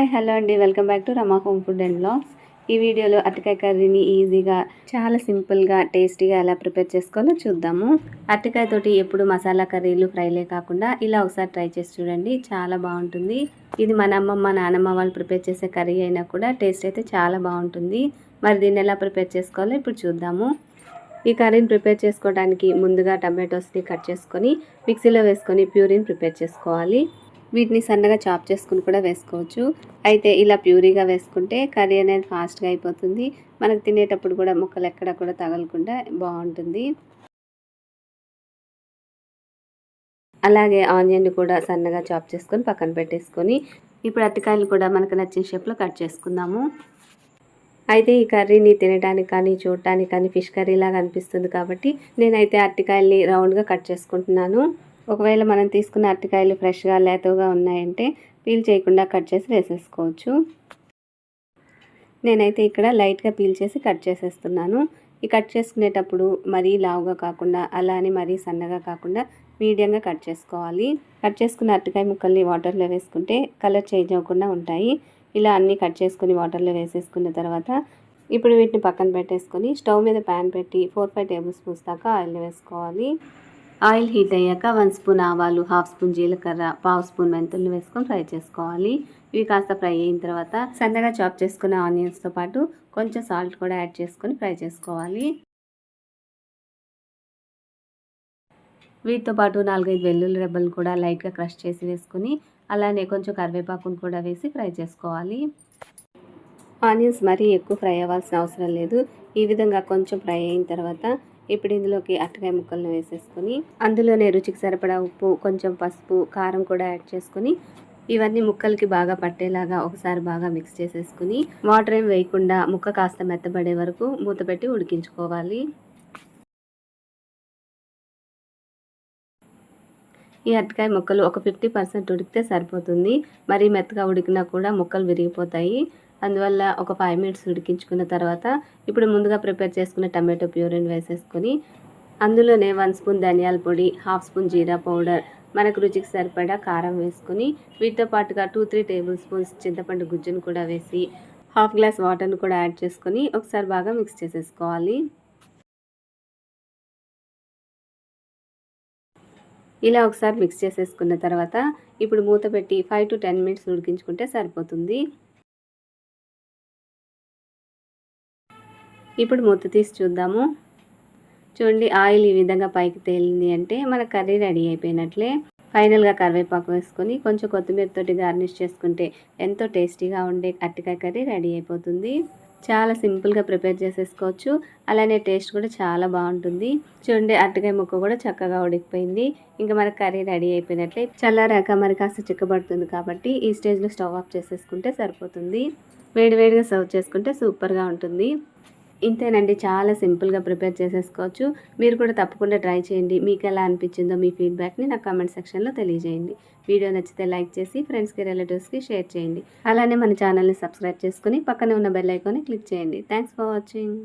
Hi hello అండి, welcome back to Rama home food and blogs. ఈ వీడియోలో అరటికాయ కర్రీని ఈజీగా చాలా సింపుల్గా టేస్టీగా ఎలా ప్రిపేర్ చేసుకోవాలో చూద్దాము. అరటికాయతోటి ఎప్పుడు మసాలా కర్రీలు ఫ్రైలే కాకుండా ఇలా ఒకసారి ట్రై చేసి చూడండి, చాలా బాగుంటుంది. ఇది మన అమ్మమ్మ నానమ్మ వాళ్ళు ప్రిపేర్ చేసే కర్రీ అయినా కూడా టేస్ట్ అయితే చాలా బాగుంటుంది. మరి దీన్ని ఎలా ప్రిపేర్ చేసుకోవాలో ఇప్పుడు చూద్దాము. ఈ కర్రీని ప్రిపేర్ చేసుకోవడానికి ముందుగా టమాటోస్ని కట్ చేసుకొని మిక్సీలో వేసుకొని ప్యూరీని ప్రిపేర్ చేసుకోవాలి. వీటిని సన్నగా చాప్ చేసుకుని కూడా వేసుకోవచ్చు. అయితే ఇలా ప్యూరీగా వేసుకుంటే కర్రీ అనేది ఫాస్ట్గా అయిపోతుంది. మనకు తినేటప్పుడు కూడా ముక్కలు ఎక్కడ కూడా తగలకుండా బాగుంటుంది. అలాగే ఆనియన్ కూడా సన్నగా చాప్ చేసుకొని పక్కన పెట్టేసుకొని ఇప్పుడు అరటికాయలు కూడా మనకు నచ్చిన షేప్లో కట్ చేసుకుందాము. అయితే ఈ కర్రీని తినడానికి కానీ చూడటానికి కానీ ఫిష్ కర్రీ లాగా అనిపిస్తుంది కాబట్టి నేనైతే అరటికాయల్ని రౌండ్గా కట్ చేసుకుంటున్నాను. ఒకవేళ మనం తీసుకున్న అరటికాయలు ఫ్రెష్గా లేతగా ఉన్నాయంటే పీల్ చేయకుండా కట్ చేసి వేసేసుకోవచ్చు. నేనైతే ఇక్కడ లైట్గా పీల్ చేసి కట్ చేసేస్తున్నాను. ఈ కట్ చేసుకునేటప్పుడు మరీ లావుగా కాకుండా అలానే మరీ సన్నగా కాకుండా మీడియంగా కట్ చేసుకోవాలి. కట్ చేసుకున్న అరటికాయ ముక్కల్ని వాటర్లో వేసుకుంటే కలర్ చేంజ్ అవ్వకుండా ఉంటాయి. ఇలా అన్నీ కట్ చేసుకుని వాటర్లో వేసేసుకున్న తర్వాత ఇప్పుడు వీటిని పక్కన పెట్టేసుకొని స్టవ్ మీద ప్యాన్ పెట్టి 4-5 టేబుల్ స్పూన్స్ దాకా ఆయిల్ వేసుకోవాలి. ఆయిల్ హీట్ అయ్యాక 1 స్పూన్ ఆవాలు, 1/2 స్పూన్ జీలకర్ర, 1/2 స్పూన్ మెంతులను వేసుకొని ఫ్రై చేసుకోవాలి. ఇవి కాస్త ఫ్రై అయిన తర్వాత సన్నగా చాప్ చేసుకున్న ఆనియన్స్తో పాటు కొంచెం సాల్ట్ కూడా యాడ్ చేసుకొని ఫ్రై చేసుకోవాలి. వీటితో పాటు 4-5 వెల్లుల్లి రెబ్బలు కూడా లైట్గా క్రష్ చేసి వేసుకొని అలానే కొంచెం కరివేపాకును కూడా వేసి ఫ్రై చేసుకోవాలి. ఆనియన్స్ మరీ ఎక్కువ ఫ్రై అవ్వాల్సిన అవసరం లేదు. ఈ విధంగా కొంచెం ఫ్రై అయిన తర్వాత ఇప్పుడు ఇందులోకి అరటికాయ ముక్కలను వేసేసుకొని అందులోనే రుచికి సరిపడా ఉప్పు, కొంచెం పసుపు, కారం కూడా యాడ్ చేసుకొని ఇవన్నీ ముక్కలకి బాగా పట్టేలాగా ఒకసారి బాగా మిక్స్ చేసేసుకుని వాటర్ ఏం వేయకుండా ముక్క కాస్త మెత్తబడే వరకు మూత పెట్టి ఉడికించుకోవాలి. ఈ అరటికాయ ముక్కలు ఒక 50% ఉడికితే సరిపోతుంది. మరీ మెత్తగా ఉడికినా కూడా ముక్కలు విరిగిపోతాయి. అందువల్ల ఒక 5 మినిట్స్ ఉడికించుకున్న తర్వాత ఇప్పుడు ముందుగా ప్రిపేర్ చేసుకున్న టమాటో ప్యూరీని వేసేసుకొని అందులోనే 1 స్పూన్ ధనియాల పొడి, 1/2 స్పూన్ జీరా పౌడర్, మనకు రుచికి సరిపడా కారం వేసుకొని వీటితో పాటుగా 2-3 టేబుల్ స్పూన్స్ చింతపండు గుజ్జును కూడా వేసి 1/2 గ్లాస్ వాటర్ను కూడా యాడ్ చేసుకొని ఒకసారి బాగా మిక్స్ చేసేసుకోవాలి. ఇలా ఒకసారి మిక్స్ చేసేసుకున్న తర్వాత ఇప్పుడు మూత పెట్టి 5 to 10 మినిట్స్ ఉడికించుకుంటే సరిపోతుంది. ఇప్పుడు మూత తీసి చూద్దాము. చూడండి, ఆయిల్ ఈ విధంగా పైకి తేలింది అంటే మన కర్రీ రెడీ అయిపోయినట్లే. ఫైనల్గా కరివేపాకు వేసుకొని కొంచెం కొత్తిమీరతోటి గార్నిష్ చేసుకుంటే ఎంతో టేస్టీగా ఉండే అరటికాయ కర్రీ రెడీ అయిపోతుంది. చాలా సింపుల్గా ప్రిపేర్ చేసేసుకోవచ్చు. అలానే టేస్ట్ కూడా చాలా బాగుంటుంది. చూడండి, అరటికాయ ముక్క కూడా చక్కగా ఉడికిపోయింది. ఇంకా మన కర్రీ రెడీ అయిపోయినట్లే. చల్లారాక మరి కాస్త చిక్కబడుతుంది కాబట్టి ఈ స్టేజ్లో స్టవ్ ఆఫ్ చేసేసుకుంటే సరిపోతుంది. వేడివేడిగా సర్వ్ చేసుకుంటే సూపర్గా ఉంటుంది. ఇంతేనండి, చాలా సింపుల్గా ప్రిపేర్ చేసేసుకోవచ్చు. మీరు కూడా తప్పకుండా ట్రై చేయండి. మీకు ఎలా అనిపించిందో మీ ఫీడ్బ్యాక్ని నాకు కామెంట్ సెక్షన్లో తెలియజేయండి. వీడియో నచ్చితే లైక్ చేసి ఫ్రెండ్స్కి, రిలేటివ్స్కి షేర్ చేయండి. అలానే మన ఛానల్ని సబ్స్క్రైబ్ చేసుకుని పక్కనే ఉన్న బెల్ ఐకాన్ని క్లిక్ చేయండి. Thanks for watching.